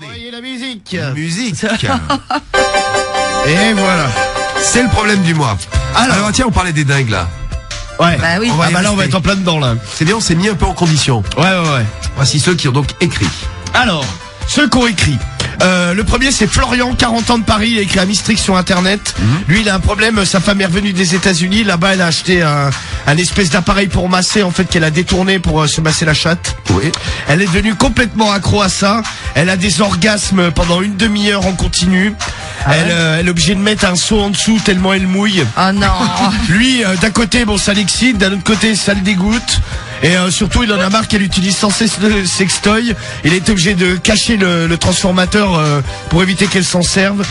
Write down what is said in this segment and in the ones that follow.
Voyez la musique. Musique. Et voilà. C'est le problème du mois. Alors tiens, on parlait des dingues là. Ouais. Bah oui. Ah bah là on va être en plein dedans là. C'est bien, on s'est mis un peu en condition. Ouais. Voici ceux qui ont donc écrit. Alors, ceux qui ont écrit. Le premier c'est Florian, 40 ans de Paris, il a écrit à Mistrix sur internet. Lui il a un problème, sa femme est revenue des États-Unis, là-bas elle a acheté un espèce d'appareil pour masser en fait qu'elle a détourné pour se masser la chatte. Oui. Elle est devenue complètement accro à ça. Elle a des orgasmes pendant une demi-heure en continu. Elle est obligée de mettre un seau en dessous tellement elle mouille. Oh non. Lui, d'un côté, bon, ça l'excite, d'un autre côté, ça le dégoûte. Et surtout, il en a marre qu'elle utilise sans cesse le sextoy. Il est obligé de cacher le transformateur pour éviter qu'elle s'en serve.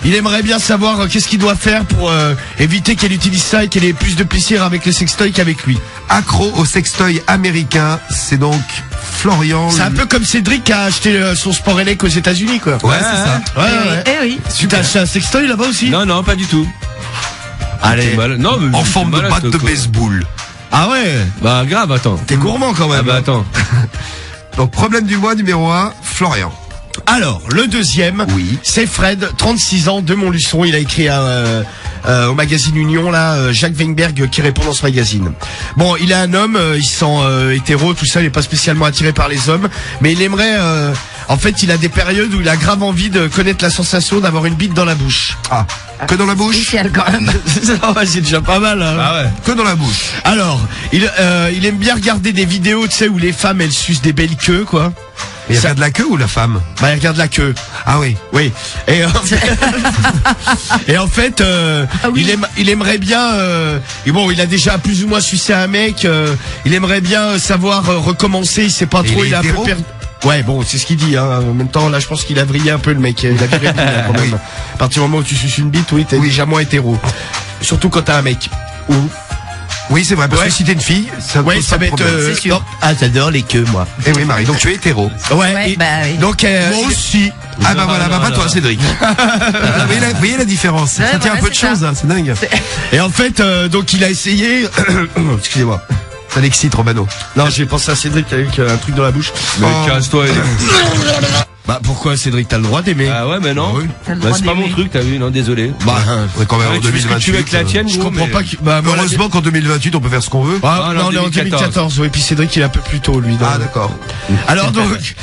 Il aimerait bien savoir qu'est-ce qu'il doit faire pour éviter qu'elle utilise ça et qu'elle ait plus de plaisir avec le sextoy qu'avec lui. Accro au sextoy américain, c'est donc Florian. C'est un peu comme Cédric qui a acheté son Sport Elec aux États-Unis, quoi. Ouais, c'est ça. Ouais. Eh oui. Tu t'as acheté un sextoy là-bas aussi? Non, pas du tout. Allez. Non, mais En forme de batte de baseball. Ah ouais. Bah grave, attends. T'es gourmand quand même. Ah bah attends. Donc problème du mois numéro 1, Florian. Alors, le deuxième, Oui. c'est Fred, 36 ans, de Montluçon. Il a écrit au magazine Union, là, Jacques Weinberg qui répond dans ce magazine. Bon, il est un homme, il se sent hétéro, tout ça, il est pas spécialement attiré par les hommes, mais il aimerait... en fait, il a des périodes où il a grave envie de connaître la sensation d'avoir une bite dans la bouche. Ah, que dans la bouche. Spécial quand même. C'est déjà pas mal. Hein. Ah ouais. Que dans la bouche. Alors, il aime bien regarder des vidéos, tu sais, où les femmes, elles sucent des belles queues, quoi. Mais il regarde la queue ou la femme? Bah, il regarde la queue. Ah oui. Oui. Et en fait, oui. il aimerait bien. Et bon, il a déjà plus ou moins sucé un mec. Il aimerait bien savoir recommencer. Il sait pas Et trop. il est Il a un peu hétéro perdu. Ouais, bon, c'est ce qu'il dit. Hein. En même temps, là, je pense qu'il a vrillé un peu le mec. Il a viré le nez, là, quand même. Oui. À partir du moment où tu suces une bite, oui, t'es déjà moins hétéro. Surtout quand t'as un mec. Oui, c'est vrai, parce Ouais. que si t'es une fille, ça Ouais, pose ça pas va de être. problème. C'est sûr. Non. Ah, j'adore les queues, moi. Eh oui, Marie, donc tu es hétéro. Ouais. Ouais, et- bah oui. Donc, Moi aussi. Ah bah voilà, bah pas toi, Cédric. Vous voyez la différence. Ça tient voilà, un peu de c'est choses, ça. hein, c'est dingue. Et en fait, donc il a essayé. Excusez-moi. Ça l'excite, Romano. Non, j'ai pensé à Cédric avec un truc dans la bouche. Mais Oh. casse-toi. Bah pourquoi Cédric, t'as le droit d'aimer? Ah ouais, mais non. Ah oui. T'as le Bah, droit c'est pas mon d'aimer. truc, t'as vu, non, désolé. Bah, On est quand même en Ouais, tu fais ce que tu veux 2028. avec la tienne, je gros, comprends mais- pas. Bah, moi, Heureusement qu'en 2028, on peut faire ce qu'on veut. Ah, Ah, non, non, on est en 2014. 2014. Oui, puis Cédric, il est un peu plus tôt, lui. donc. Ah d'accord. Alors donc,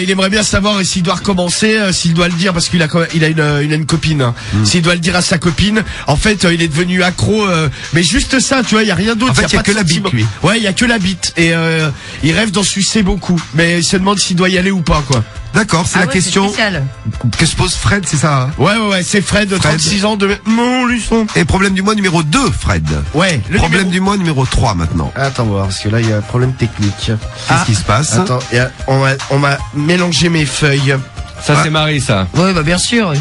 il aimerait bien savoir s'il doit recommencer, s'il doit le dire parce qu'il a une copine. Hein. S'il doit le dire à sa copine. En fait, il est devenu accro. Mais juste ça, tu vois, il y a rien d'autre. En fait, il y a pas que de la bite, sentiment. lui. Ouais, il y a que la bite. Et il rêve d'en sucer beaucoup. Mais il se demande s'il doit y aller ou pas, quoi. D'accord, c'est Ah la ouais, question spécial. que se pose Fred, c'est ça hein. Ouais, c'est Fred, 36 ans de Montluçon. Et problème du mois numéro 2, Fred. Ouais. Le Problème numéro- du mois numéro 3 maintenant. Attends, on va voir, parce que là, il y a un problème technique. Qu'est-ce qui se passe? Attends, on m'a mélangé mes feuilles. Ça, c'est Marie, ça. Ouais, bah bien sûr.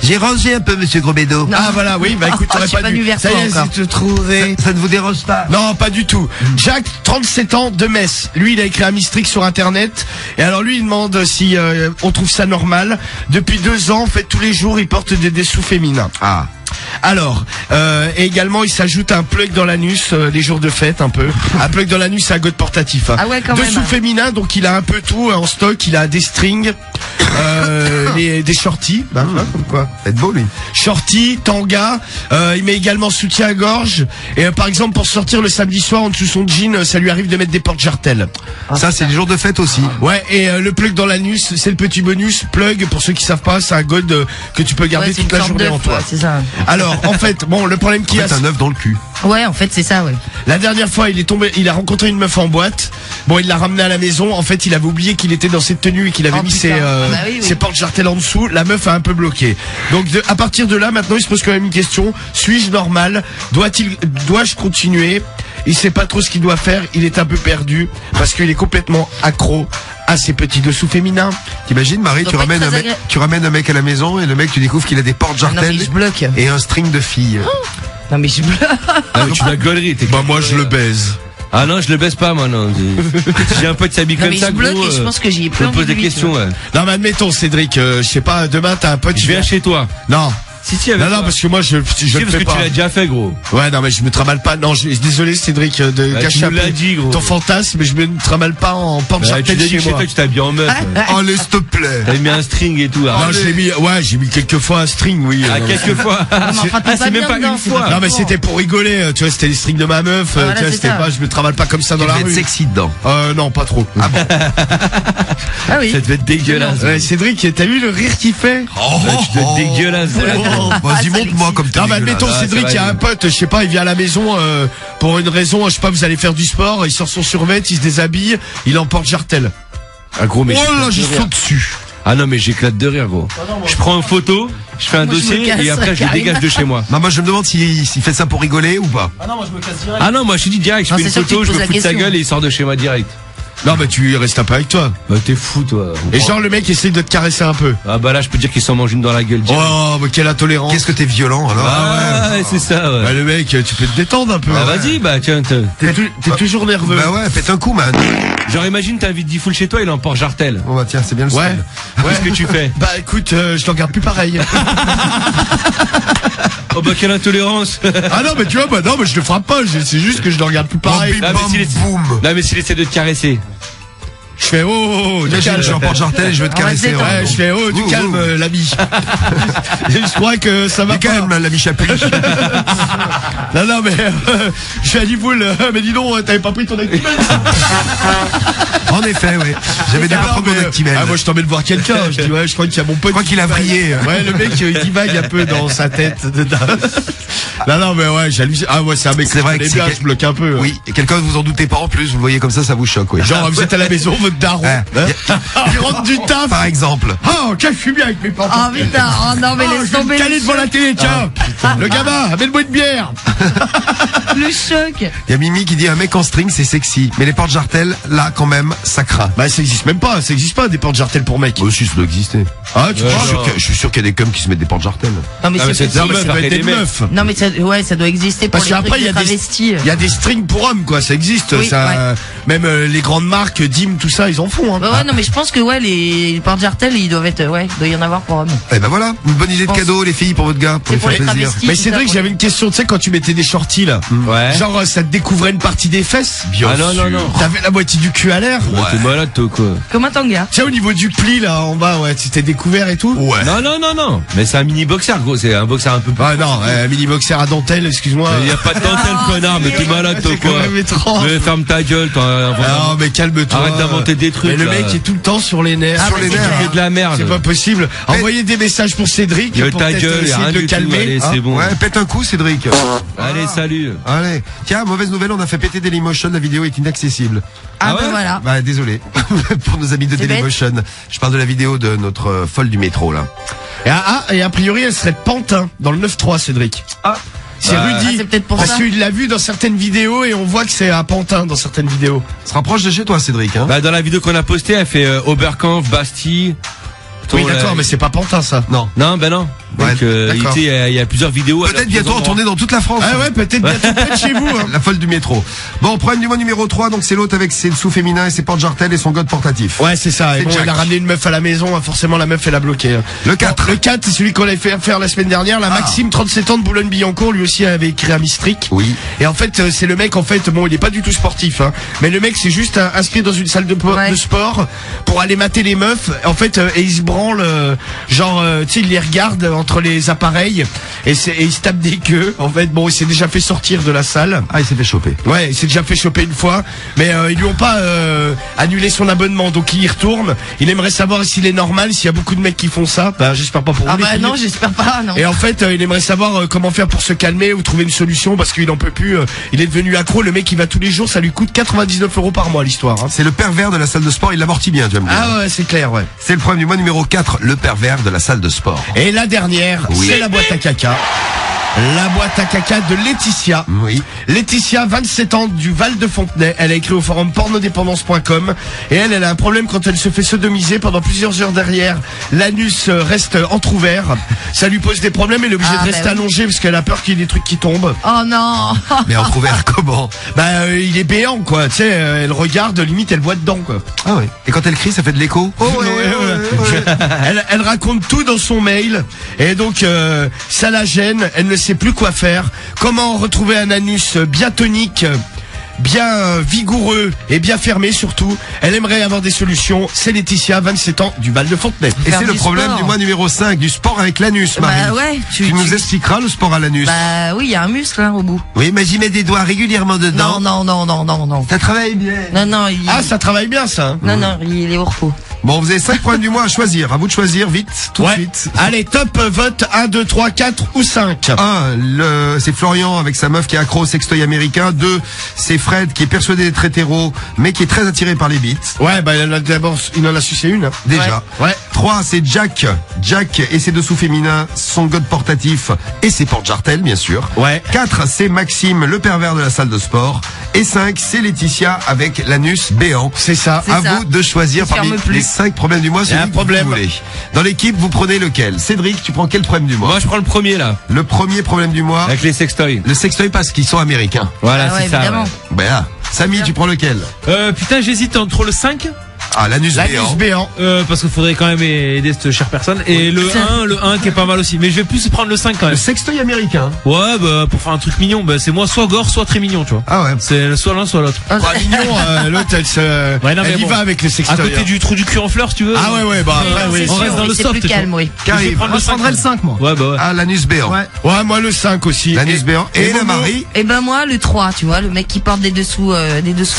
J'ai rangé un peu, monsieur Grosbédo. Non. Ah voilà, oui, bah écoute, t'aurais j'ai pas pas dû. vu vers Ça y toi est, encore. j'ai trouvé. Ça ne vous dérange pas? Non, pas du tout. Jack, 37 ans, de Metz. Lui, il a écrit un Mistrix sur Internet. Et alors, lui, il demande si on trouve ça normal. Depuis 2 ans, en fait, tous les jours, il porte des dessous féminins. Ah. Alors, et également, il s'ajoute un plug dans l'anus les jours de fête, un peu. Un plug dans l'anus, c'est un god portatif. Hein. Ah ouais, quand même, Dessous hein. féminin, donc il a un peu tout en stock. Il a des strings, des shorties, bah, hein, comme quoi. C'est beau, lui. Shorty, tanga, il met également soutien à gorge et par exemple pour sortir le samedi soir en dessous son jean, ça lui arrive de mettre des porte-jartelles. Ça, c'est les jours de fête aussi. Ouais, et le plug dans l'anus, c'est le petit bonus. Plug, pour ceux qui savent pas, c'est un god que tu peux garder Ouais, c'est toute une la sorte journée d'œuf, en toi. ouais, c'est ça. Alors, en fait, bon, le problème En qu'il y a, fait, un œuf dans le cul. Ouais, en fait, c'est ça, ouais. la dernière fois, il a rencontré une meuf en boîte. Bon, il l'a ramenée à la maison. En fait, il avait oublié qu'il était dans cette tenue et qu'il avait Oh, mis putain. ses, Ah bah oui. ses porte-jartelles en dessous. La meuf a un peu bloqué. Donc, à partir de là, maintenant, il se pose quand même une question. Suis-je normal? Dois-je continuer? Il sait pas trop ce qu'il doit faire. Il est un peu perdu parce qu'il est complètement accro à ses petits dessous féminins. T'imagines, Marie, Ça tu doit pas ramènes, être un très mec, tu ramènes un mec à la maison et le mec, tu découvres qu'il a des Non, porte-jartelles mais je bloque. et un string de filles. Non, mais je bloque. Ah, mais tu la gaulerie, t'es. Bah, moi, je le baise. Ah non, je le baisse pas, moi, non. J'ai un pote qui s'habille Non, comme mais ça, je bloque gros. et je pense que j'y ai Je plus me envie pose de des lui, questions, tu vois. ouais. Non, mais admettons, Cédric, je sais pas, demain, t'as un pote. Je viens chez toi. Non. Si, avec Non, toi. parce que moi, je le parce fais que pas. tu l'as déjà fait, gros. Ouais, non, mais je me tramale pas. Non, désolé, Cédric, de Bah, gâcher tu un nous peu l'as dit, gros. ton fantasme, mais je me tramale pas en Bah, porte-jartel tu l'as dit chez que chez moi. toi, tu t'habilles en meuf. Allez, s'il te plaît. T'as mis un string et tout. Non, arrête. j'ai mis quelques fois un string, oui. Ah, non, quelques fois. enfin, t'es Ah, pas c'est même bien pas dedans, une c'est fois. pas Non, mais c'était pour rigoler, tu vois, c'était les strings de ma meuf, Voilà, tu vois, c'est c'était ça. pas, je me tramale pas comme ça dans Tu la devais être rue. sexy dedans. Non, pas trop. Ah oui. Ça devait être dégueulasse. Ouais, Cédric, t'as vu le rire qu'il fait? Ouais, tu dois être dégueulasse. Vas-y, montre-moi comme t'es Non, mais dégueulasse. admettons, Ah, Cédric, c'est il y a vrai. un pote, je sais pas, il vient à la maison, pour une raison, je sais pas, vous allez faire du sport, il sort son survêt, il se déshabille, il emporte jartel. Ah, gros, mais Oh là, j'y j'éclate de saute rire. dessus. Ah non, mais j'éclate de rire, gros. Je prends une photo, je fais un Moi, je me dossier casse, et après je le Karine. dégage de chez moi. Non, moi, je me demande s'il fait ça pour rigoler ou pas. Ah non, moi je te dis direct, je Non, fais une c'est sûr que tu photo, te je me poses fous la de sa question. gueule et il sort de chez moi direct. Non, mais tu restes un peu avec toi. Bah t'es fou, toi. Et genre, le mec essaye de te caresser un peu. Ah bah là, je peux dire qu'il s'en mange une dans la gueule direct. Oh, mais quelle intolérance. Qu'est-ce que t'es violent, alors? Ah ouais, c'est ça, ouais. Bah, le mec, tu peux te détendre un peu. Bah vas-y, bah tiens, T'es toujours nerveux. Bah ouais, faites un coup, man. genre imagine t'invites Diffoul chez toi, il emporte Jartel. Bon, bah tiens, c'est bien le Ouais. style. Qu'est-ce que tu fais? Bah écoute, je te regarde plus pareil. Oh bah quelle intolérance. Ah non, mais tu vois, bah non, mais je le frappe pas, c'est juste que je le regarde plus pareil. Bim, Ah, bam, mais s'il est- boum. Non mais s'il essaie de te caresser. Je fais oh, du Imagine, calme. je l'emporte Jartel et je veux te On va caresser. se détendre. Ouais, je fais oh, du Ouh, calme, ouh. l'ami. Je crois que ça va Du pas. calme, l'ami Chapuis. Non, mais je fais à Livoul, mais dis donc, t'avais pas pris ton actimel. En effet, oui. J'avais dû pas Alors, prendre mon mais, Actimel. moi je t'emmène voir quelqu'un. Je dis ouais, je crois qu'il y a mon pote. Je crois qu'il a vrillé. Ouais, le mec il divague un peu dans sa tête. Non, mais ouais, j'hallucine. Ah ouais, c'est un mec. C'est vrai je que connais bien, c'est je bloque un peu. Oui, et quelqu'un vous en doutez pas en plus, vous le voyez comme ça vous choque, oui. Genre vous êtes à la maison, votre daron. Ouais. Il rentre du taf. Par exemple. Oh, je suis bien avec mes parents. Oh putain, oh non mais Oh, laisse je vais tomber me caler le devant la choc. télé, tiens. Le gamin, amène-moi une bière. Le choc. Il y a Mimi qui dit un mec en string c'est sexy, mais les portes jartelles, là quand même, ça craint. Bah ça existe même pas, ça existe pas des portes jartelles pour mecs. Aussi, ça doit exister. Ah, tu Ouais, crois non. Je suis sûr qu'il y a des cums qui se mettent des portes jartelles. Non mais Ah, mais c'est c'est Non, mais meufs, ça doit après être des des mecs. meufs. non mais ça, ouais, ça doit exister pour Parce les qu'après trucs il y de a des travestis. il y a des strings pour hommes quoi, ça existe. Oui, Ça, ouais. même les grandes marques, Dim, tout ça, ils en font. Hein. Bah ouais, non mais je pense que ouais, les porte-jartelles, ils doivent être, ouais, il doit y en avoir pour hommes. Eh ben voilà, une bonne idée de pense. cadeau les filles pour votre gars, pour C'est lui pour faire les plaisir. travestis. Mais tout c'est ça, vrai que pour j'avais une question, tu sais, quand tu mettais des shorties là, Ouais. genre ça te découvrait une partie des fesses. Ah non, non, non. T'avais la moitié du cul à l'air. Ouais. T'es malade, toi, quoi. Comme un tanga. Tu sais, au niveau du pli là en bas, ouais, c'était découvert et tout. Ouais. Non, non, non, non. Mais c'est un mini boxer, gros. C'est un boxer un peu plus. Ah non, mini boxer à dentelle, excuse-moi. Il y a pas de dentelle, Ah, connard, mais t'es malade, toi, C'est quand quoi. même étrange. Mais ferme ta gueule, toi. Non, mais calme-toi. Arrête d'inventer des trucs, Mais le là. mec est tout le temps sur les nerfs. Sur les c'est nerfs. clair. C'est de la merde. C'est pas possible. Envoyez des messages pour Cédric. Gueule pour ta peut-être gueule, y a essayer rien de le du tout. calmer. Allez, hein. c'est bon. Ouais, pète un coup Cédric. Allez, salut. Allez. Tiens, mauvaise nouvelle, on a fait péter Dailymotion, la vidéo est inaccessible. Ah, Ah bah ouais voilà. Bah désolé pour nos amis de C'est Dailymotion. Je parle de la vidéo de notre folle du métro là. Et a priori, elle serait de Pantin, dans le 9-3, Cédric. Ah. C'est Bah, Rudy. Ah, c'est peut-être pour Parce ça. qu'il l'a vu dans certaines vidéos et on voit que c'est à Pantin dans certaines vidéos. Se rapproche de chez toi Cédric hein. Bah, dans la vidéo qu'on a postée, elle fait Oberkampf, Bastille. Oui, Ton, d'accord, mais c'est pas Pantin, ça. Non. Non, ben non. Donc, Ouais, d'accord. tu sais, il y a plusieurs vidéos. Peut-être bientôt en tournée dans toute la France. Ah ouais, peut-être bientôt près de chez vous. Hein. La folle du métro. Bon, problème du mois numéro 3, donc c'est l'autre avec ses dessous féminins et ses portes jartelles et son god portatif. Ouais, c'est ça. Et C'est bon, Jack. il a ramené une meuf à la maison, hein, forcément la meuf elle a bloqué. Hein. Le 4. Bon, le 4, c'est celui qu'on avait fait faire la semaine dernière. La Maxime, 37 ans de Boulogne-Billancourt, lui aussi avait écrit un Mistric. Oui. Et en fait, c'est le mec, en fait, bon, il est pas du tout sportif, hein, mais le mec c'est juste inscrit dans une salle Ouais. de sport pour aller mater les meufs. En fait, et il se branle, genre, tu sais, il les regarde entre les appareils et il se tape des queues. En fait, bon, il s'est déjà fait sortir de la salle. Ah, il s'est fait choper. Ouais, il s'est déjà fait choper une fois, mais ils lui ont pas annulé son abonnement, donc il y retourne. Il aimerait savoir s'il est normal, s'il y a beaucoup de mecs qui font ça. Bah, j'espère pas pour Ah vous. les bah filles. non, j'espère pas, non. Et en fait, il aimerait savoir comment faire pour se calmer ou trouver une solution parce qu'il en peut plus. Il est devenu accro. Le mec, il va tous les jours. Ça lui coûte 99 € par mois l'histoire. Hein. C'est le pervers de la salle de sport, il l'amortit bien, tu vas me dire. Ah ouais, c'est clair, ouais. C'est le problème du mois numéro 4, le pervers de la salle de sport. Et la dernière, Oui. c'est la boîte à caca. La boîte à caca de Laetitia. Oui. Laetitia, 27 ans, du Val de Fontenay. Elle a écrit au forum pornodépendance.com et elle a un problème quand elle se fait sodomiser pendant plusieurs heures derrière. L'anus reste entrouvert. Ça lui pose des problèmes. Elle est obligée de rester allongée parce qu'elle a peur qu'il y ait des trucs qui tombent. Oh non. Mais entrouvert comment? Il est béant, quoi. Tu sais, elle regarde, limite, elle boit dedans, quoi. Ah ouais. Et quand elle crie, ça fait de l'écho? Oh ouais. Elle raconte tout dans son mail et donc ça la gêne. Elle ne sait plus quoi faire. Comment retrouver un anus bien tonique, bien vigoureux et bien fermé surtout. Elle aimerait avoir des solutions. C'est Laetitia, 27 ans, du Val de Fontenay. Et Faire c'est le du problème sport. du mois numéro 5, du sport avec l'anus, Marie. Bah ouais, Tu nous expliqueras le sport à l'anus. Bah oui, il y a un muscle au bout. Oui, mais j'y mets des doigts régulièrement dedans. Non. Ça travaille bien. Non, Ça travaille bien, ça. Hein. Non, il est au repos. Bon, vous avez 5 problèmes du mois à choisir. À vous de choisir vite, tout de suite. Allez, top vote 1, 2, 3, 4 ou 5. 1, c'est Florian avec sa meuf qui est accro au sextoy américain. 2, c'est Fred qui est persuadé d'être hétéro, mais qui est très attiré par les bites. Ouais, il en a sucé une. Hein. Déjà. Ouais. 3, c'est Jack. Jack et ses dessous féminins, son god portatif et ses porte-jartelles, bien sûr. Ouais. 4, c'est Maxime, le pervers de la salle de sport. Et 5, c'est Laetitia avec l'anus béant. C'est ça. C'est À ça. vous de choisir Je parmi ferme plus. les 5 problèmes du mois Il y a celui un que problème. vous voulez. Dans l'équipe, vous prenez lequel? Cédric, tu prends quel problème du mois? Moi, je prends le premier, là. Le premier problème du mois, Avec les sextoys. le sextoy parce qu'ils sont américains. Voilà, Ah ouais, c'est ça. évidemment. Ouais. Ben là. Samy, tu prends lequel? Putain, j'hésite entre le 5, Ah, l'anus L'anus béant. béant. parce qu'il faudrait quand même aider cette chère personne, et le 1 qui est pas mal aussi. Mais je vais plus prendre le 5 quand Le même. sextoy américain. Ouais, bah, pour faire un truc mignon, bah, c'est moi soit gore, soit très mignon, tu vois. Ah ouais. C'est soit l'un, soit l'autre. Pas mignon, l'autre, Ouais, non, mais elle y bon. va avec le À sextoy. côté du trou du cul en fleurs, si tu veux. Ah ouais, bah après, oui. on reste dans le c'est soft, plus calme, oui. Je vais Carrie, prendre le 5. le 5, moi. Ouais, bah ouais. ah, l'anus béant. Ouais. Ouais, moi le 5 aussi. L'anus béant. Et la Momo Marie. Et ben moi, le 3, tu vois, le mec qui porte des dessous Ça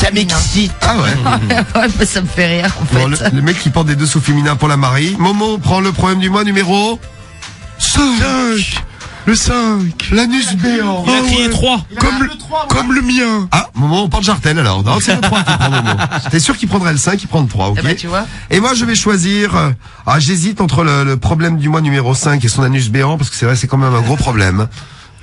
féminins. m'excite. Ah ouais. Ouais, bah, ça me fait rire, en Bon, fait. le mec qui porte des dessous féminins pour la Marie. Momo prend le problème du mois numéro 5. Le 5. L'anus béant. Il a crié 3. Comme le mien. Ah, Momo, on porte jartel alors. Non, c'est le 3 qui prend Momo. T'es sûr qu'il prendrait le 5, il prend le 3, ok? Eh ben, tu vois. Et moi, je vais choisir, j'hésite entre le problème du mois numéro 5 et son anus béant, parce que c'est vrai, c'est quand même un gros problème.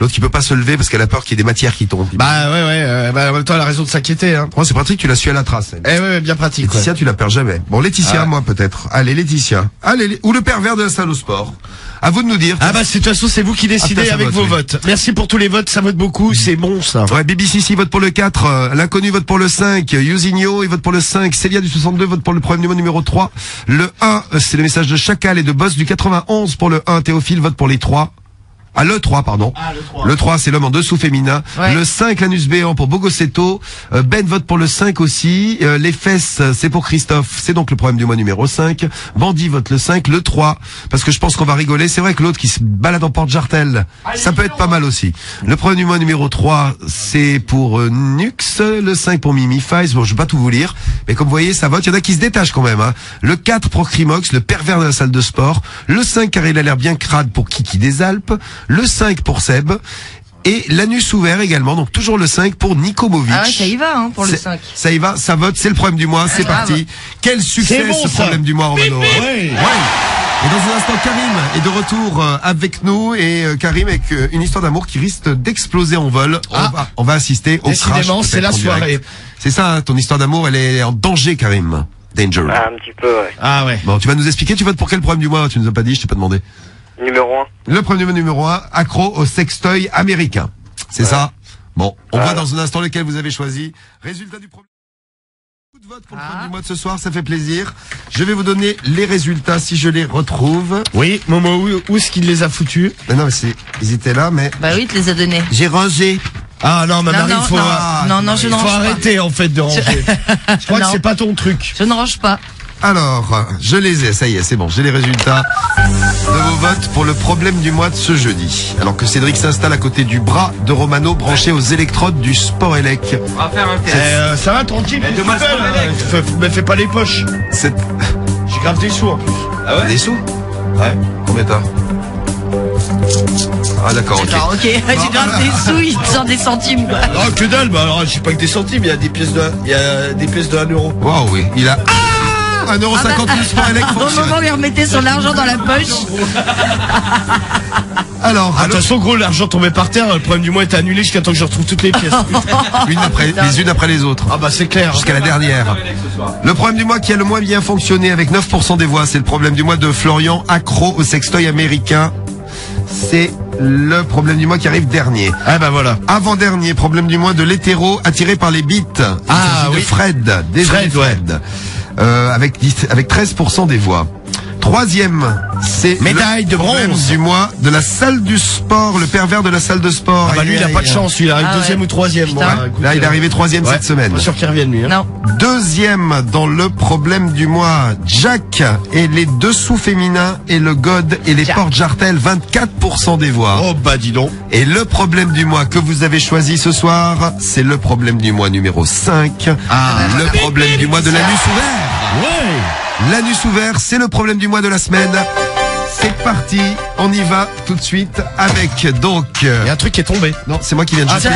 L'autre qui peut pas se lever parce qu'elle a peur qu'il y ait des matières qui tombent. Bah ouais, en même temps elle a raison de s'inquiéter. Hein. Oh, c'est pratique, tu l'as su à la trace. elle. Ouais, bien pratique. Laetitia, tu la perds jamais. Bon, Laetitia, Ah ouais. moi peut-être. Allez, Laetitia. Allez, ou le pervers de la salle au sport. À vous de nous dire. Ah bah de toute façon c'est vous qui décidez ça avec vote, vos oui. votes. Merci pour tous les votes, ça vote beaucoup, c'est bon ça. Ouais, BBC vote pour le 4, l'inconnu vote pour le 5, Yusinho, il vote pour le 5, Célia du 62 vote pour le problème du mois numéro 3, le 1, c'est le message de Chacal et de Boss du 91 pour le 1, Théophile vote pour les 3. Ah, le 3, pardon. Le 3, c'est l'homme en dessous féminin. Ouais. Le 5, l'anus béant pour Bogossetto. Ben vote pour le 5 aussi. Les fesses, c'est pour Christophe. C'est donc le problème du mois numéro 5. Bandit vote le 5. Le 3, parce que je pense qu'on va rigoler. C'est vrai que l'autre qui se balade en porte-jartel, ça peut être pas mal aussi. Le problème du mois numéro 3, c'est pour Nux. Le 5 pour Mimi Fives. Bon, je vais pas tout vous lire. Mais comme vous voyez, ça vote. Il y en a qui se détachent quand même, hein. Le 4 pour Crimox, le pervers de la salle de sport. Le 5, car il a l'air bien crade pour Kiki des Alpes. Le 5 pour Seb. Et l'anus ouvert également, donc toujours le 5 pour Nikomovic. Ah ouais, ça y va, hein, pour le C'est- 5. Ça y va, ça vote, c'est le problème du mois, c'est grave. parti. Quel succès C'est bon, ce ça. problème du mois, Romano. hein. Ouais. Et dans un instant, Karim est de retour avec nous et Karim avec une histoire d'amour qui risque d'exploser en vol. On va assister au crash. Décidément, c'est peut-être la en direct. soirée. C'est ça, hein, ton histoire d'amour, elle est en danger, Karim. Danger. Ah, un petit peu, ouais. Ah ouais. Bon, tu vas nous expliquer, tu votes pour quel problème du mois? Tu nous as pas dit, je t'ai pas demandé. Numéro 1. Le premier numéro 1, accro au sextoy américain. C'est ça? Bon, on voit dans un instant lequel vous avez choisi. Résultat du problème. Coup de vote pour le problème du mois de ce soir, ça fait plaisir. Je vais vous donner les résultats si je les retrouve. Oui, Momo, où est-ce qu'il les a foutus? Mais non, mais ils étaient là, mais Bah oui, tu les as donnés. j'ai rangé. Ah non, ma Non, Marie, non, faut, non, je il ne faut range pas. arrêter en fait de ranger. Je crois que Non. c'est pas ton truc. Je ne range pas. Alors, je les ai, ça y est, c'est bon, j'ai les résultats de vos votes pour le problème du mois de ce jeudi. Alors que Cédric s'installe à côté du bras de Romano branché aux électrodes du Sport Elec. On va faire un test. Ça va tranquille. demain, c'est pas Mais fais pas les poches. C'est J'ai grave des sous en plus. Ah ouais? des sous? Ouais. Combien t'as? Ah d'accord, ok. D'accord, ok. Tu graves des sous, il te sort des centimes, quoi. Non, que dalle, bah alors je sais pas que des centimes, il y a des pièces de 1 euro. Waouh, oui, il a... 1,50€ Sporelec Au fonctionne. moment où il remettait son argent dans la poche. Alors, Attention gros, l'argent tombait par terre, le problème du mois était annulé jusqu'à temps que je retrouve toutes les pièces. les unes après les autres. Ah bah c'est clair. Jusqu'à la dernière. Le problème du mois qui a le moins bien fonctionné avec 9% des voix, c'est le problème du mois de Florian, accro au sextoy américain. C'est le problème du mois qui arrive dernier. Ah bah voilà. Avant-dernier problème du mois de l'hétéro attiré par les bites. Il s'agit de Fred. Désolé Fred. Avec 13% des voix. Troisième, c'est médaille de problème bronze du mois de la salle du sport, le pervers de la salle de sport. Ah bah lui il a pas de chance, il arrive deuxième ou troisième. Bon, bah, écoute, là il est arrivé troisième cette semaine. Pas sûr qu'il revienne lui. Hein. Non. Deuxième dans le problème du mois, Jack et les dessous féminins et le god et les porte-jartelles, 24% des voix. Oh bah dis donc. Et le problème du mois que vous avez choisi ce soir, c'est le problème du mois numéro 5. Le problème du mois de l'anus ouvert. Ouais. L'anus ouvert, c'est le problème du mois de la semaine. C'est parti, on y va tout de suite avec donc. Il y a un truc qui est tombé. Non, c'est moi qui viens de jeter.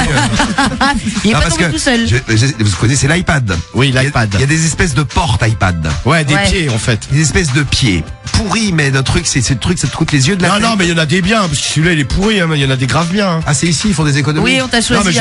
Il est Non, pas parce tombé que tout seul. vous connaissez l'iPad. Oui, Il y a- l'iPad. Il y a des espèces de portes iPad. Ouais, des Ouais. pieds en fait. Des espèces de pieds pourris, mais d'un truc, c'est le truc, ça te coûte les yeux de la Non, tête. non, mais il y en a des biens, parce que celui-là il est pourri, hein, mais il y en a des graves biens. Hein. Ah, c'est ici, ils font des économies. Oui, on t'a Non choisi mais,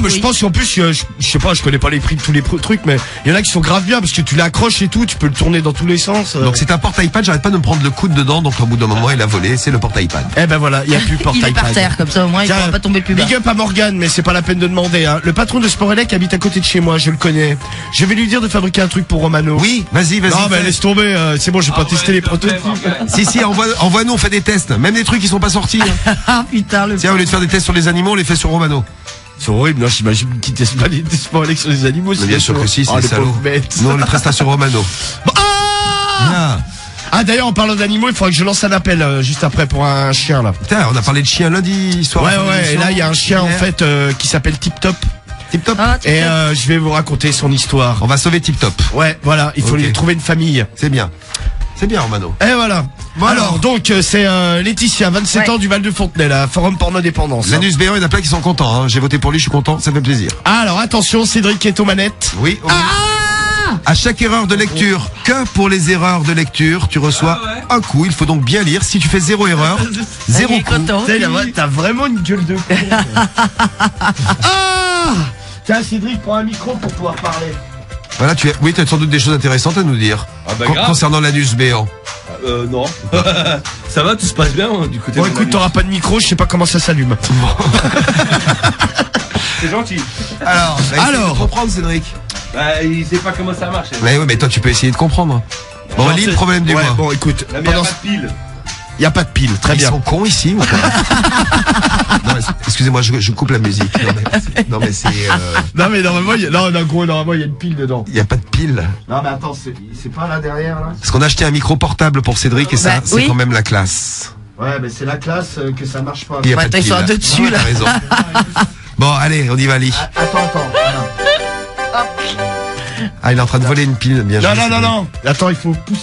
je oui. pense qu'en plus, je sais pas, je connais pas les prix de tous les trucs, mais il y en a qui sont grave bien parce que tu l'accroches et tout, tu peux le tourner dans tous les sens. Donc c'est un porte iPad, j'arrête pas de me prendre le coude dedans, donc au bout d'un moment il a volé, c'est le porte iPad. Eh ben voilà, il y a plus porte Il est iPad. par terre, comme ça au moins il Tiens, pourra pas tomber le plus bas. Big up à Morgane, mais c'est pas la peine de demander. Hein. Le patron de Sporelec habite à côté de chez moi, je le connais. Je vais lui dire de fabriquer un truc pour Romano. Oui, vas-y. Non, mais fais. laisse tomber, c'est bon, j'ai pas testé les prototypes. Si, envoie-nous, on fait des tests. Même des trucs qui sont pas sortis. Hein. Ah putain, le Tiens, au lieu de faire des tests sur les animaux, on les fait sur Romano. C'est horrible, non, j'imagine qu'ils testent pas les Sporelec sur les animaux. Mais bien sûr que si, c'est oh, des les salauds. pauvres bêtes. Nous, on les presta sur Romano. Bon, ah Ah d'ailleurs en parlant d'animaux, il faudrait que je lance un appel juste après pour un chien là. Putain, on a parlé de chien lundi soir. Ouais, et là il y a un chien en fait qui s'appelle Tip Top. Tip Top. Ah, Et je vais vous raconter son histoire. On va sauver Tip Top. Ouais, voilà, il faut Ok. lui trouver une famille. C'est bien. C'est bien, Romano. Et voilà. Bon, alors donc c'est Laetitia, 27 Ouais. ans du Val de Fontenay, là, Forum Porno Dépendance. Hein. L'anus béant, il y en a plein qui sont contents. Hein. J'ai voté pour lui, je suis content, ça fait plaisir. Alors attention, Cédric est aux manettes. Oui. À chaque erreur de lecture, que pour les erreurs de lecture, tu reçois un coup. Il faut donc bien lire. Si tu fais 0 erreur, 0 Il est coup. content. T'as vraiment une gueule de con. Ah Tiens Cédric, prends un micro pour pouvoir parler. Voilà, oui, tu as sans doute des choses intéressantes à nous dire. Ah bah grave. Concernant l'anus béant. Non. Ça va, tout se passe bien du côté Bon de écoute, t'auras pas de micro, je sais pas comment ça s'allume. C'est gentil. Alors, Alors. comprendre, Cédric. Bah, il sait pas comment ça marche. Mais oui, mais toi, tu peux essayer de comprendre. Bon, lis le problème du Ouais, mois. bon écoute, Là, mais y a pendant... pas de pile. y a pas de pile, très Ils bien. sont cons ici ou quoi Non, mais excusez-moi, je coupe la musique. Non mais c'est, Non mais normalement, normalement il y a une pile dedans. il y a pas de pile. Non mais attends, c'est pas là derrière là. Parce qu'on a acheté un micro portable pour Cédric et ça, Bah, c'est oui. quand même la classe. Ouais, mais c'est la classe que ça marche pas. Il y a Ouais, pas de t'as- ils pile. sont deux dessus, Ouais, là. t'as raison. Bon, allez, on y va, lis. Attends, voilà. Ah, il est en train de voler une pile, bien joué, Non. Attends, il faut pousser.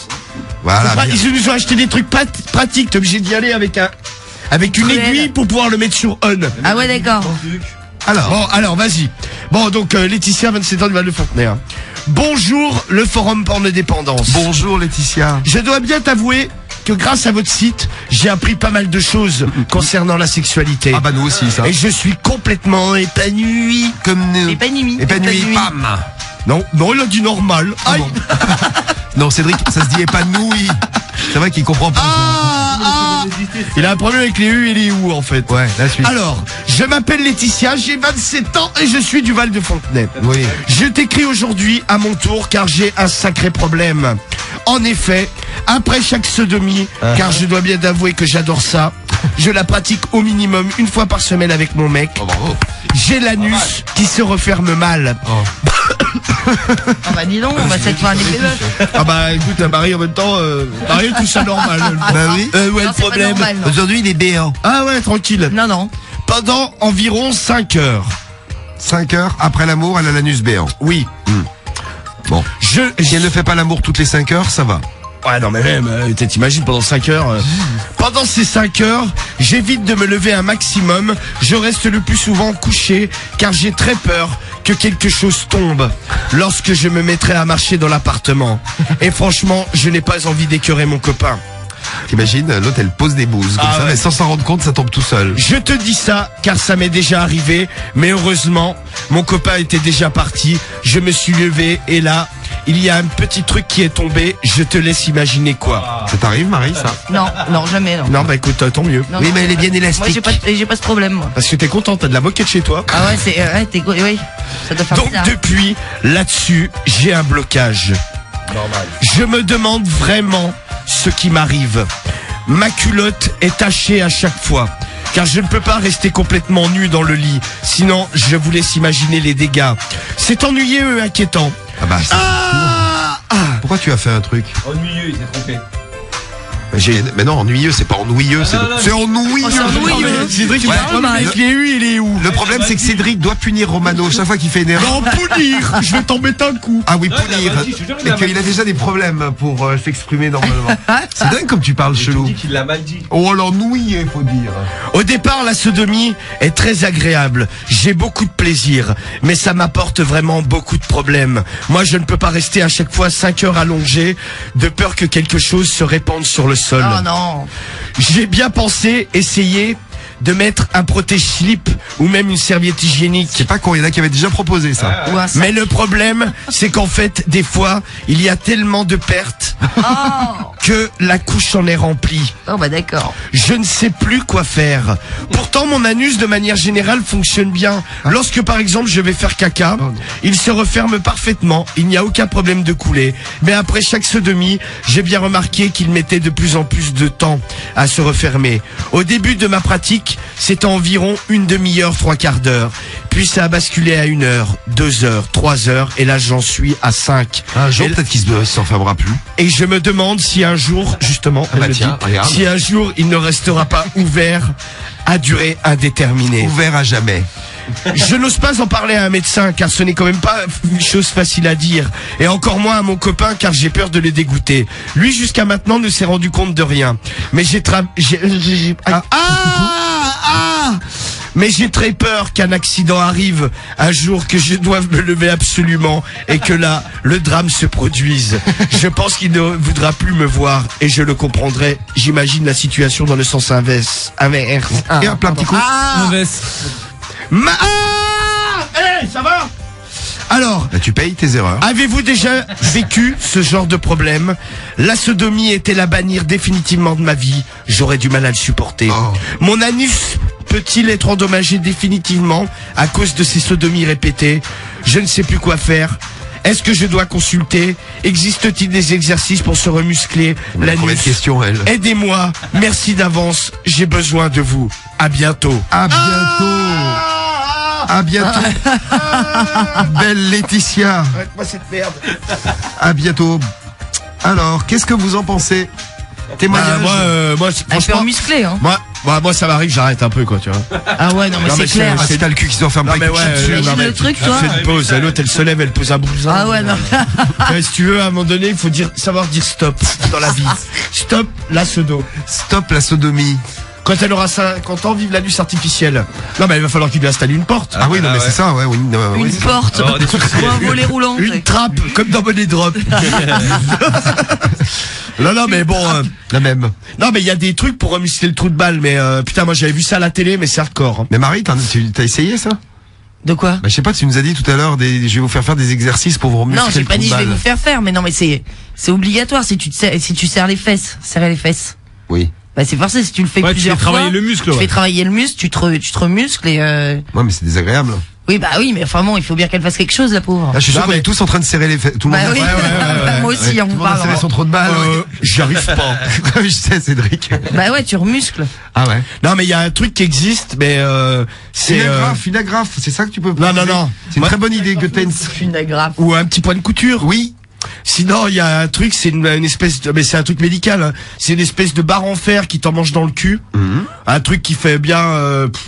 Voilà. Faut pas- bien. Ils nous ont acheté des trucs pratiques. T'es obligé d'y aller avec une Cruel. aiguille pour pouvoir le mettre sur on. Ah ouais, d'accord. Alors, Bon, alors vas-y. Bon, donc Laetitia, 27 ans du Val de Fontenay. Hein. Bonjour, le forum Porno Dépendance. bonjour Laetitia. Je dois bien t'avouer que grâce à votre site, j'ai appris pas mal de choses concernant la sexualité. Ah bah nous aussi, ça. Et je suis complètement épanoui. Comme nous. Épanoui. Épanoui, pam. Non, il a dit normal. Ah Aïe. bon. Non, Cédric, ça se dit épanoui. C'est vrai qu'il comprend pas. Il a un problème avec les U et les OU en fait. Ouais, la suite. Alors, je m'appelle Laetitia, j'ai 27 ans et je suis du Val de Fontenay. Oui. Je t'écris aujourd'hui à mon tour car j'ai un sacré problème. En effet, après chaque sodomie, car je dois bien t'avouer que j'adore ça, je la pratique au minimum une fois par semaine avec mon mec. Oh, bravo. J'ai l'anus qui se referme mal. Ah bah dis donc, on va peut-être faire un épisode. Ah bah écoute, Marie en même temps, Marie tout ça normal. Bah oui. Ouais, Non, le c'est pas problème. normal, non. Aujourd'hui, il est béant. Ah ouais, tranquille. Non. Pendant environ 5 heures. 5 heures après l'amour, elle a l'anus béant. Oui. Bon. Si elle ne fait pas l'amour toutes les 5 heures, ça va. Ouais, non, mais même, t'imagines, pendant 5 heures. Pendant ces 5 heures, j'évite de me lever un maximum. Je reste le plus souvent couché, car j'ai très peur que quelque chose tombe lorsque je me mettrai à marcher dans l'appartement. Et franchement, je n'ai pas envie d'écœurer mon copain. T'imagines, l'autre elle pose des bouses comme Ah ça, ouais. mais sans s'en rendre compte, ça tombe tout seul. Je te dis ça car ça m'est déjà arrivé, mais heureusement, mon copain était déjà parti. Je me suis levé et là, il y a un petit truc qui est tombé. Je te laisse imaginer quoi. Ça t'arrive, Marie, ça? Non, jamais, non. Non, bah écoute, tant mieux. Non, Oui, non. mais elle est bien Moi, élastique. j'ai pas ce problème, moi. Parce que t'es content, t'as de la moquette chez toi. Ah ouais, oui. Ça doit faire Donc bizarre. depuis, là-dessus, j'ai un blocage. Normal. Je me demande vraiment ce qui m'arrive. Ma culotte est tachée à chaque fois, car je ne peux pas rester complètement nu dans le lit. Sinon, je vous laisse imaginer les dégâts. C'est ennuyeux et inquiétant. Ah bah, pourquoi tu as fait un truc? Ennuyeux, il s'est trompé. Mais non, ennuyeux, c'est pas ennuyeux, c'est non, c'est ennuyeux. Oh, c'est ennuyeux. Non, mais Cédric, il Ouais. a un problème avec les U, il est où? Le problème, c'est que Cédric doit punir Romano chaque fois qu'il fait une erreur. Non, punir. Je vais t'en mettre un coup. Ah oui, Non, il a punir. mal dit, je te jure, il Et a mal qu'il a déjà des problèmes pour s'exprimer normalement. C'est dingue comme tu parles Je chelou. dis qu'il l'a mal dit. Oh, l'ennuyé, faut dire. Au départ, la sodomie est très agréable. J'ai beaucoup de plaisir, mais ça m'apporte vraiment beaucoup de problèmes. Moi, je ne peux pas rester à chaque fois 5 heures allongé, de peur que quelque chose se répande sur le sol. Oh non. J'ai bien pensé essayer de mettre un protège-slip ou même une serviette hygiénique. C'est pas con, il y en a qui avaient déjà proposé ça. Ou un sac. Mais le problème, c'est qu'en fait, des fois, il y a tellement de pertes Oh. que la couche en est remplie. Oh bah d'accord. Je ne sais plus quoi faire. Pourtant, mon anus, de manière générale, fonctionne bien. Lorsque, par exemple, je vais faire caca, il se referme parfaitement. Il n'y a aucun problème de couler. Mais après chaque sodomie, j'ai bien remarqué qu'il mettait de plus en plus de temps à se refermer. Au début de ma pratique, c'était environ une demi-heure, 3/4 d'heure. Puis ça a basculé à 1 heure, 2 heures, 3 heures. Et là, j'en suis à 5. Un jour, Et- peut-être qu'il s'enfermera plus. et je me demande si un jour, justement, Ah bah elle le tiens, dit, regarde. si un jour il ne restera pas ouvert à durée indéterminée. Ouvert à jamais. Je n'ose pas en parler à un médecin car ce n'est quand même pas une chose facile à dire. Et encore moins à mon copain car j'ai peur de le dégoûter. Lui jusqu'à maintenant ne s'est rendu compte de rien. Mais mais j'ai très peur qu'un accident arrive un jour, que je doive me lever absolument et que là, le drame se produise. Je pense qu'il ne voudra plus me voir et je le comprendrai. J'imagine la situation dans le sens inverse. Et hop, un petit coup. Mauvaise. Ça va? Alors, Là, tu payes tes erreurs. avez-vous déjà vécu ce genre de problème? La sodomie était la bannir définitivement de ma vie. J'aurais du mal à le supporter. Oh. Mon anus peut-il être endommagé définitivement à cause de ces sodomies répétées? Je ne sais plus quoi faire. Est-ce que je dois consulter? Existe-t-il des exercices pour se remuscler Combien de l'anus? questions, elle? Aidez-moi. Merci d'avance. J'ai besoin de vous. À bientôt. À bientôt. À bientôt. Belle Laetitia. Arrête-moi cette merde. À bientôt. Alors, qu'est-ce que vous en pensez? Témoignage. Moi, Elle peut franchement, muscler, hein. moi, ça m'arrive, j'arrête un peu, quoi, tu vois. Ah ouais, non mais Non, mais c'est clair. Ah, si t'as le cul qui se referme Non pas, mais il te ouais, chie dessus. Imagine non, mais le truc, tu toi. fais une pause, l'autre elle se lève, elle pose un bousin. Ah ouais, non. Si tu veux, à un moment donné, il faut savoir dire stop dans la vie. Stop la sodo. Stop la sodomie. Quand elle aura 50 ans, vive l'anus artificiel. Non mais il va falloir qu'il lui installe une porte. Ah oui, non, mais c'est ça, ouais, oui. Une oui, c'est ça. porte. Alors, des trucs- Ou un volet roulant. Une trappe, comme dans Money Drop. Non mais bon, La même. non mais il y a des trucs pour remuscler le trou de balle, mais putain moi j'avais vu ça à la télé, mais c'est hardcore. Hein. Mais Marie, t'as essayé ça? De quoi? Bah, je sais pas, tu nous as dit tout à l'heure, je vais vous faire des exercices pour vous remuscler Non, j'ai le pas trou dit de je vais balle. vous faire, mais non, mais c'est obligatoire si tu serres les fesses, serrer les fesses. Oui. Bah c'est forcé si tu le fais Ouais, tu plusieurs fais fois. travailler le muscle, Tu ouais. fais travailler le muscle, tu te remuscles et Ouais, mais c'est désagréable. oui bah oui, mais enfin bon, il faut bien qu'elle fasse quelque chose la pauvre. Là, je suis sûr Non, qu'on mais- est tous en train de serrer les fesses. Tout le Bah monde. oui. Moi aussi, on Tout le monde a parle. serré son trou de balle. J'y arrive pas. Je sais, Cédric. Bah ouais, tu remuscles. Ah ouais. Non mais il y a un truc qui existe, mais c'est Une agrafe, c'est ça que tu peux Non, proposer. non. C'est une Moi- très bonne idée, Goetens. Une agrafe. ou un petit point de couture. Oui. Sinon, il y a un truc, c'est une espèce de, mais c'est un truc médical. Hein. C'est une espèce de barre en fer qui t'en mange dans le cul. Un truc qui fait bien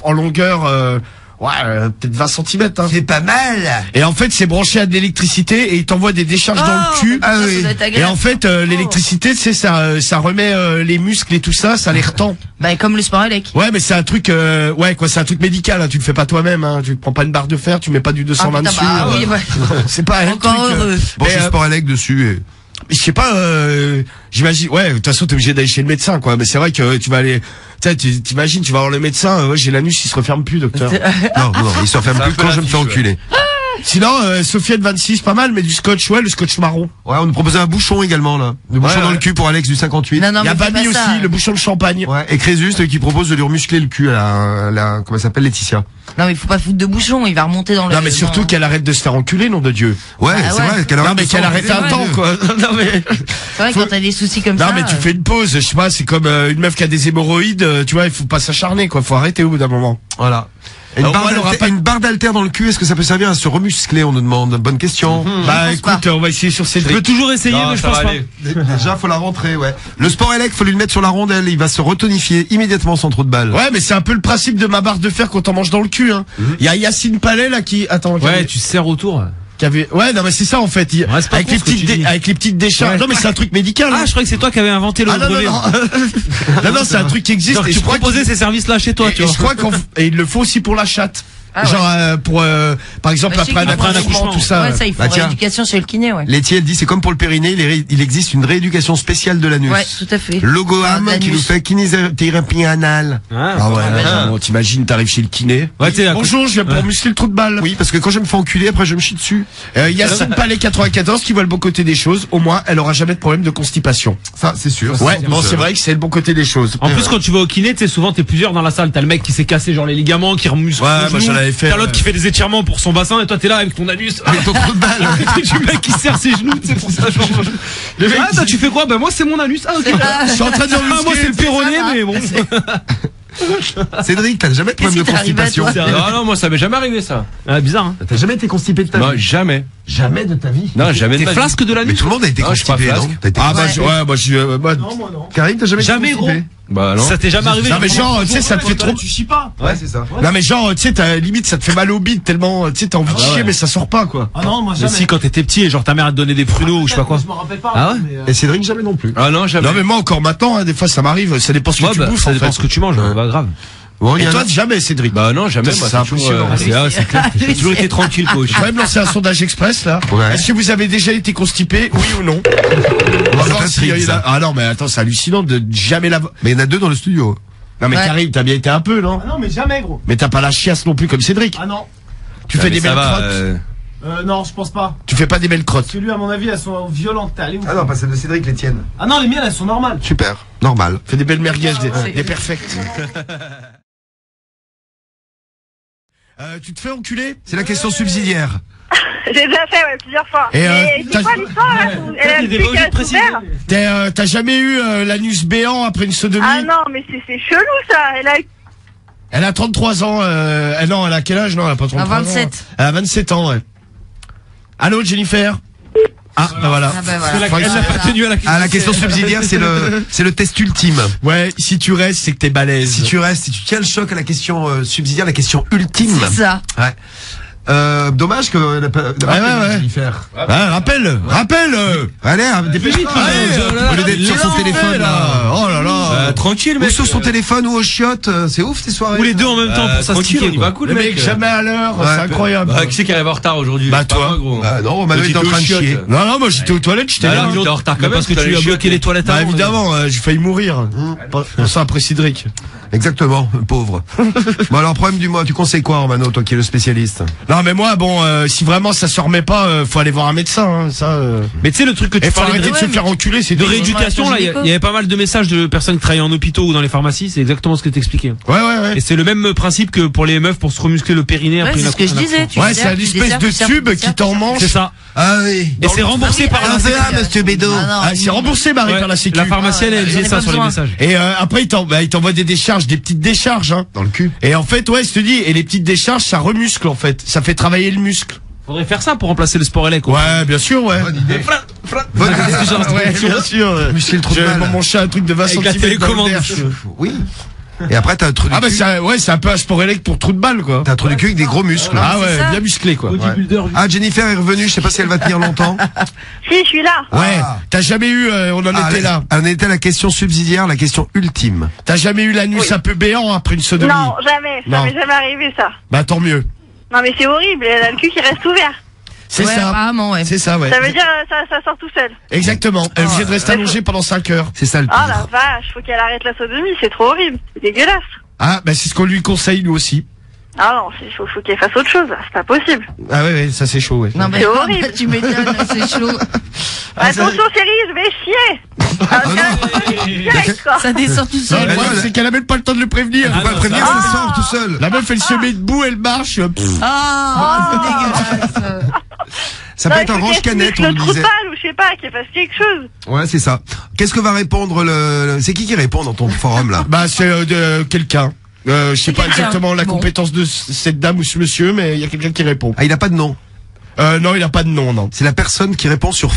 en longueur. Ouais, peut-être 20 cm. Hein. C'est pas mal. Et en fait, c'est branché à de l'électricité et il t'envoie des décharges dans le cul. Ah oui. Et en fait, l'électricité, c'est ça remet les muscles et tout ça, ça les retend. Bah comme le sport élec. Ouais, mais c'est un truc, c'est un truc médical. Hein, tu le fais pas toi-même. Hein, tu prends pas une barre de fer, tu mets pas du 220 dessus. Oui, ouais. C'est pas un Encore truc. heureux. Bon, c'est sport élec dessus. Et... Je sais pas, j'imagine, ouais, de toute façon, t'es obligé d'aller chez le médecin, quoi. Mais c'est vrai que tu vas aller, t'imagines, tu vas voir le médecin, ouais, j'ai l'anus, il se referme plus, docteur. non, il se referme plus quand je me fais enculer. Sinon, Sofiane 26, pas mal, mais du scotch, ouais, le scotch marron. Ouais, on nous proposait un bouchon également, là. Le bouchon dans le cul pour Alex du 58. Non, il y a mais Babi aussi, le bouchon de champagne. Ouais, et Crésus qui propose de lui remuscler le cul à la comment elle s'appelle, Laetitia. Non, mais il faut pas foutre de bouchon, il va remonter dans le... Non, mais surtout qu'elle arrête de se faire enculer, nom de Dieu. Ouais, c'est vrai, qu'elle arrête. Non, mais qu'elle arrête un temps, quoi. Non, mais. C'est vrai, quand t'as des soucis comme ça. Non, mais tu fais une pause, je sais pas, c'est comme une meuf qui a des hémorroïdes, tu vois, il faut pas s'acharner, quoi, faut arrêter au bout d'un moment. Voilà. Une barre d'haltère dans le cul, est-ce que ça peut servir à se remuscler, on nous demande. Bonne question. Bah écoute, on va essayer sur Je Cédric. peux toujours essayer, mais je pense pas. Déjà, faut la rentrer, ouais. Le sport élec, faut lui le mettre sur la rondelle, il va se retonifier immédiatement sans trop de balles. Ouais, mais c'est un peu le principe de ma barre de fer quand on mange dans le cul, hein. Il y a Yacine Palais, là, qui, attends, Ouais, tu serres autour. ouais, non, mais c'est ça, en fait. Avec les petites décharges. Ouais. Non, mais c'est un truc médical. Ah, je croyais que c'est toi qui avais inventé le brevet. Non, c'est un truc qui existe. Donc, Et tu je crois proposais ces services-là chez toi, tu et vois. je crois et il le faut aussi pour la chatte. Ah, Genre par exemple Bah, je sais après un accouchement, tout ça. Ouais, ça, il faut Bah, tiens. rééducation chez le kiné, ouais. Laetitia, elle dit, c'est comme pour le périnée, il existe une rééducation spéciale de l'anus. Ouais, tout à fait. Logoam Ah, qui nous l'anus. fait kinésithérapie anale. Ah ouais, non, t'imagines, t'arrives chez le kiné. Ouais, t'es là. Bonjour, je viens pour muscler le trou de balle. Oui, parce que quand je me fais enculer, après je me chie dessus. Yacine Palais 94 qui voit le bon côté des choses. Au moins, elle aura jamais de problème de constipation. Ça, c'est sûr. Ouais, bon, c'est vrai que c'est le bon côté des choses. En plus, quand tu vas au kiné, tu sais, souvent, t'es plusieurs dans la salle. T'as le mec qui s'est cassé, genre, les ligaments, qui remuscle. Ouais, le moi, genou. je l'avais fait, T'as l'autre ouais. qui fait des étirements pour son bassin, et toi, t'es là avec ton anus. Avec ton trou de balle. Du mec qui serre ses genoux, tu sais, pour ça, genre. Le mec, Ah, tu fais quoi? Bah, moi, c'est mon anus. Ah, ok. je suis en train de dire Ah, moi, c'est le péroné, mais bon. Cédric, t'as jamais de problème de Qu'est-ce qui t'arrive à constipation? toi Non, moi ça m'est jamais arrivé ça. Ah, bizarre, hein. T'as jamais été constipé de ta Non, vie? jamais. Jamais de ta vie? Non, jamais de T'es ma vie. flasque de Mais l'anus? tout le monde a été Non, je suis pas constipé, flasque. non? T'as été Ah bah constipé. moi je Karim, t'as jamais été Jamais, gros. constipé? Bah non. Ça t'est jamais arrivé? Non mais genre tu sais ça te fait trop Tu chies pas. Ouais, c'est ça. Non mais genre tu sais t'as limite ça te fait mal au bide tellement tu sais t'as envie de chier ouais. mais ça sort pas quoi. Ah non, moi Mais jamais. si, quand t'étais petit, et genre, ta mère a te donné des pruneaux ou je sais pas quoi. Je me rappelle pas. Ah ouais? mais, Et Cédric, jamais non plus. Ah non, jamais. Non mais moi encore maintenant hein, des fois ça m'arrive ça dépend ce que Ouais, tu bah, bouffes ça en dépend fait. ce que tu manges, bah, grave. Bon, il y Et en toi a. jamais Cédric. Bah non, jamais. Ça, Moi, c'est toujours, impressionnant. C'est clair. J'ai toujours été tranquille, coach. Je vais même lancer un sondage express là. Ouais. Est-ce que vous avez déjà été constipé oui ou non? On va c'est voir pas s'il y triste, en a- ça. Ah non mais attends c'est hallucinant de jamais la. Mais il y en a deux dans le studio. Non mais Ouais. Karim t'as bien été un peu non? Ah non, mais jamais, gros. Mais t'as pas la chiasse non plus comme Cédric. Ah non. Tu fais des belles crottes. Non, je pense pas. Tu fais pas des belles crottes. Parce que lui, à mon avis, elles sont violentes. T'es allé où? Ah non, pas celle de Cédric, les tiennes. Ah non, les miennes, elles sont normales. Super. Normal. Fais des belles merguez, c'est- des perfectes. Tu te fais enculer? C'est la question subsidiaire. J'ai déjà fait, ouais, plusieurs fois. Et, Mais t'as- c'est quoi l'histoire, là? Elle a Il y a des expliqué logiques qu'elle précises. souffert. T'as jamais eu l'anus béant après une sodomie? Ah non, mais c'est chelou, ça. Elle a 33 ans. Non, elle a quel âge? Non, elle a pas 33 ans. 27. Elle a 27 ans, ouais. Allô, Jennifer? Ah, bah voilà. Ah bah voilà. Faut que- Elle n'a pas tenu à la question. Ah, la question subsidiaire, c'est le test ultime. Ouais, si tu restes, c'est que t'es balèze. Si tu restes, si tu tiens le choc à la question subsidiaire, la question ultime. C'est ça. Ouais. Dommage que n'a pas ouais. Jennifer. Ah, rappelle. Allez, dépêche-toi. Au lieu d'être sur son téléphone, là. Oh là là. Tranquille, Ou mec. sur son téléphone ou aux chiottes, c'est ouf ces soirées. Ou les deux en même temps pour Tranquille, s'astiquer, on y va quoi. cool, Le mec, jamais à l'heure, Ouais, c'est incroyable. Bah, qui c'est qui arrive en retard aujourd'hui? Bah, Pas toi. moi, gros. Ah non, Manuel est en train de chier. Non, moi j'étais aux toilettes, j'étais Bah, là. là, il est en retard quand même. Parce que tu lui as bloqué les toilettes Bah avant. évidemment, j'ai failli mourir. Pour ça après Cédric. Exactement, pauvre. Bon alors, problème du mois, tu conseilles quoi, Romano, toi qui es le spécialiste? Non mais moi bon, si vraiment ça se remet pas, faut aller voir un médecin. Hein, ça. Mais tu sais, le truc que tu Et faut parlais arrêter de se ouais, faire enculer, c'est de tout. rééducation, là, il y avait pas mal de messages de personnes qui travaillent en hôpitaux ou dans les pharmacies, c'est exactement ce que t'expliquais. Ouais. Et c'est le même principe que pour les meufs pour se remuscler le périnée Ouais, après c'est une ce que je disais. Tu Ouais, desserres, c'est tu une espèce desserres, de tu serres, tube tu qui desserres. t'emmanche. C'est ça. Ah oui. Et c'est remboursé par la sécu. monsieur Bédo. Ah non, Ah, c'est remboursé Marie Ouais, par la sécu. la pharmacienne, Ah ouais, elle j'en ai disait ça pas sur les besoin. messages. Et après il t'envoie des décharges, des petites décharges hein. Dans le cul. Et en fait ouais, je te dis, et les petites décharges ça remuscle en fait, ça fait travailler le muscle. Faudrait faire ça pour remplacer le sport élec. Ouais, bien sûr ouais. Bonne idée. Ouais, bien sûr. Muscler le trou de J'ai balle. mon chat un truc de 20 Avec la cm. télécommande. Oui. Et après, t'as un trou du Ah bah cul. c'est un peu un sport élect pour trou de balle quoi. T'as un trou du cul avec des gros muscles. Ah c'est ouais, ça. bien musclé quoi. Ah, Jennifer est revenue, je sais pas si elle va tenir longtemps. Si, je suis là. Ouais, Ah. t'as jamais eu, on en était là. On était à la question subsidiaire, la question ultime. T'as jamais eu l'anus un peu béant après une sodomie? Non, jamais. Ça Non. m'est jamais arrivé, ça. Bah tant mieux. Non, mais c'est horrible. Elle a le cul qui reste ouvert. C'est Ouais, ça. apparemment, ouais. C'est ça, ouais. Ça veut dire ça sort tout seul. Exactement. Elle est obligée de rester allongée pendant 5 heures. C'est ça le Ah pire. la vache, faut qu'elle arrête la sodomie, c'est trop horrible. C'est dégueulasse. Ah, bah c'est ce qu'on lui conseille nous aussi. Ah non, faut qu'elle fasse autre chose. C'est pas possible. Ah ouais, ça c'est chaud, ouais. Non, mais C'est horrible. tu m'étonnes, c'est chaud. Attention chérie, je vais chier. Ah, direct, quoi. Ça descend tout Non, seul. le problème, c'est qu'elle a même pas le temps de le prévenir. Faut pas le prévenir, ça sort tout seul. La meuf, elle se met debout, elle marche. Ah, c'est dégueulasse. Ça Non, peut être un il faut range qu'elle canette, se on le nous trou de disait. balle ou je sais pas, qu'elle fasse quelque chose. Ouais, c'est ça. Qu'est-ce que va répondre c'est qui répond dans ton forum, là? Bah c'est quelqu'un. Je sais pas quelqu'un. exactement la Bon. compétence de cette dame ou ce monsieur, mais il y a quelqu'un qui répond. Ah, il a pas de nom. Non, il a pas de nom, non. C'est la personne qui répond sur,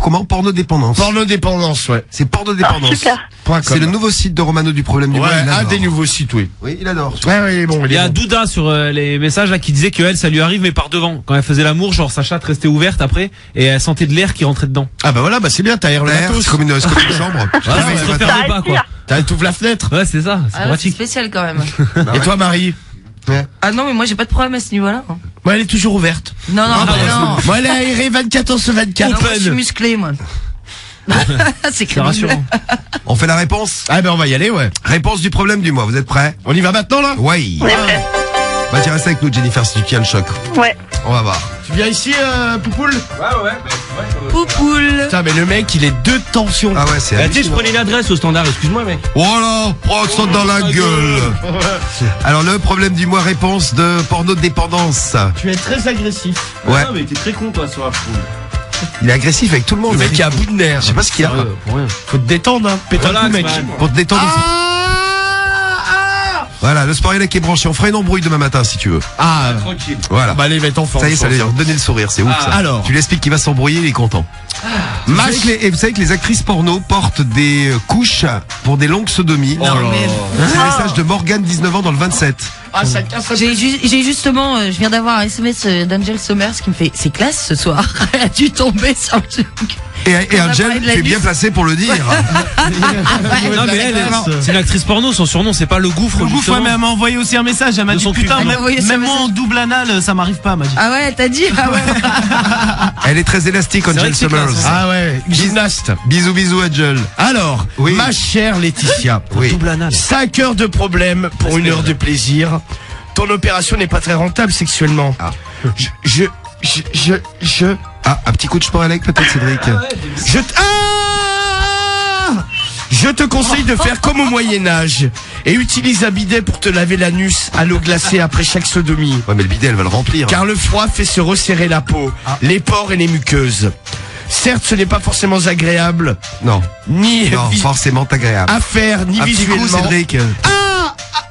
comment? Pornodépendance. Pornodépendance, ouais. C'est pornodépendance. Ah, super. C'est le nouveau site de Romano du problème du Ouais, mois. Il un adore. des nouveaux sites, oui. Oui, il adore. Ouais, ouais, il est bon, Il y a bon. Douda sur les messages là qui disait que elle, ça lui arrive mais par devant. Quand elle faisait l'amour, genre sa chatte restait ouverte après et elle sentait de l'air qui rentrait dedans. Ah bah voilà, bah c'est bien, t'aères le L'air, matos. c'est comme une chambre. Ouais, mais se referme pas quoi. T'ouvres la fenêtre. Ouais, c'est ça, c'est Ah, là, c'est pratique. spécial quand même. Et toi, Marie? Ah non, mais moi j'ai pas de problème à ce niveau-là. Moi, elle est toujours ouverte. Non, non, non. Moi, elle est aérée 24 heures sur 24. Non, moi, je suis musclé, moi. C'est C'est crédible. rassurant. On fait la réponse? Ah ben on va y aller, ouais. Réponse du problème du mois. Vous êtes prêts? On y va maintenant, là? Oui. On est prêts. Bah, tu restes avec nous, Jennifer, si tu tiens le choc. Ouais. On va voir. Tu viens ici, Poupoule? Poupoule. Putain, mais le mec, il est de tension. Ah ouais, c'est Tu sais, je hallucinant. prenais l'adresse au standard, excuse-moi, mec. Voilà, prends ça dans la gueule. Alors, le problème du mois, réponse de porno-dépendance. Tu es très agressif. Ouais. Ah, mais t'es très con, toi, ce soir, je trouve. Il est agressif avec tout le monde. Le mec est à bout de nerfs. Je sais pas ce qu'il y a. Sérieux, pour rien. Faut te détendre, hein. Pète un Relax, coup, mec. man. Pour te détendre. Ah, Voilà, le sport est branché. On fera une embrouille demain matin, si tu veux. ah, Tranquille. Voilà. bah allez, va être en forme. Ça y est, ça lui a redonné le sourire, c'est ouf ça. alors. Tu lui expliques qu'il va s'embrouiller, il est content. Vous savez que et vous savez que les actrices porno portent des couches pour des longues sodomies. Non, mais. C'est un message de Morgane, 19 ans, dans le 27. Ah, ça casse un peu. J'ai justement, je viens d'avoir un SMS d'Angel Sommers qui me fait, c'est classe ce soir. Elle a dû tomber sur le truc. Et On a Angel parlé de la est bien liste. placé pour le dire. Non mais elle, c'est une actrice porno, son surnom c'est pas le gouffre. Le gouffre, justement. ouais, mais elle m'a envoyé aussi un message. Elle m'a De dit son cul. putain, Elle m'a envoyé ce même moi message. en double anal, ça m'arrive pas, elle m'a dit. Ah ouais, t'as dit? Ah ouais. Elle est très élastique, vrai Angel que c'est Summers. classe, Ah ouais, gymnaste. Bisous, bisous, Angel. Alors, Oui. ma chère Laetitia. Oui. Double anal. 5 heures de problème pour une heure de plaisir. Ton opération n'est pas très rentable sexuellement. Ah. Je Ah, un petit coup de sport avec peut-être, Cédric. Je te conseille de faire comme au Moyen-Âge et utilise un bidet pour te laver l'anus à l'eau glacée après chaque sodomie. Ouais, mais le bidet, elle va le remplir. Car le froid fait se resserrer la peau, les pores et les muqueuses. Certes, ce n'est pas forcément agréable, Non, ni non, forcément agréable. à faire, ni Un petit coup, visuellement. Cédric.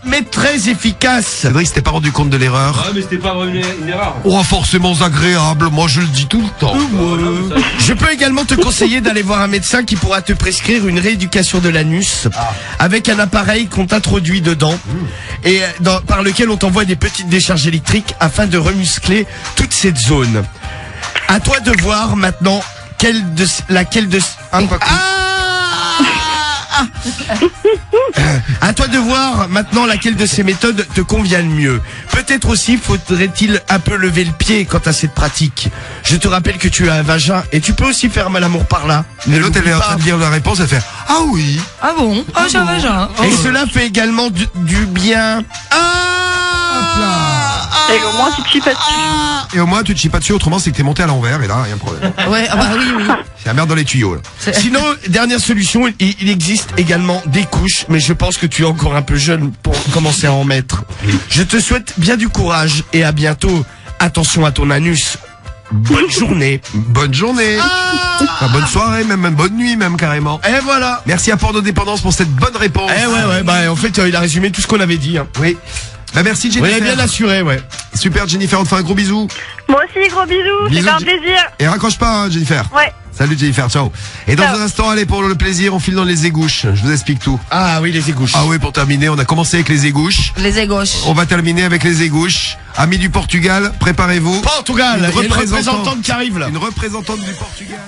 Mais très efficace. Cédric s'était pas rendu compte de l'erreur. Ah, mais c'était pas vraiment une erreur. Oh, forcément agréable. Moi, je le dis tout le temps. Je peux également te conseiller d'aller voir un médecin qui pourra te prescrire une rééducation de l'anus avec un appareil qu'on t'introduit dedans et par lequel on t'envoie des petites décharges électriques afin de remuscler toute cette zone. À toi de voir maintenant laquelle de à toi de voir maintenant laquelle de ces méthodes te convient le mieux. Peut-être aussi faudrait-il un peu lever le pied quant à cette pratique. Je te rappelle que tu as un vagin et tu peux aussi faire mal amour par là. Et l'autre, elle est en N'oublie train pas. de lire la réponse, elle fait ah oui. Ah bon? Ah, j'ai un vagin. Et cela fait également du bien. Et au moins, tu te chies pas dessus. Et au moins, tu te chies pas dessus, autrement, c'est que t'es monté à l'envers, et là, rien de problème. Ouais, ah bah oui, oui. C'est la merde dans les tuyaux, là. Sinon, dernière solution, il existe également des couches, mais je pense que tu es encore un peu jeune pour commencer à en mettre. Je te souhaite bien du courage et à bientôt. Attention à ton anus. Bonne journée. Bonne journée. Enfin, bonne soirée, même bonne nuit, même carrément. Et voilà. Merci à Pornodépendance pour cette bonne réponse. Eh ouais, bah en fait, il a résumé tout ce qu'on avait dit. Hein. Oui. Bah merci Oui, Jennifer. elle est bien assurée, ouais. Super Jennifer, on te fait un gros bisou. Moi aussi, gros bisous, Bisous, c'était un J- plaisir. Et raccroche pas hein, Jennifer. Ouais. Salut Jennifer, ciao. Et dans Ciao. un instant, allez, pour le plaisir, on file dans les égouches. Je vous explique tout. Ah oui, les égouches. Ah oui, pour terminer, on a commencé avec les égouches. Les égauches. On va terminer avec les égouches. Amis du Portugal, préparez-vous. Portugal, il y a une représentante représentante qui arrive là. Une représentante du Portugal.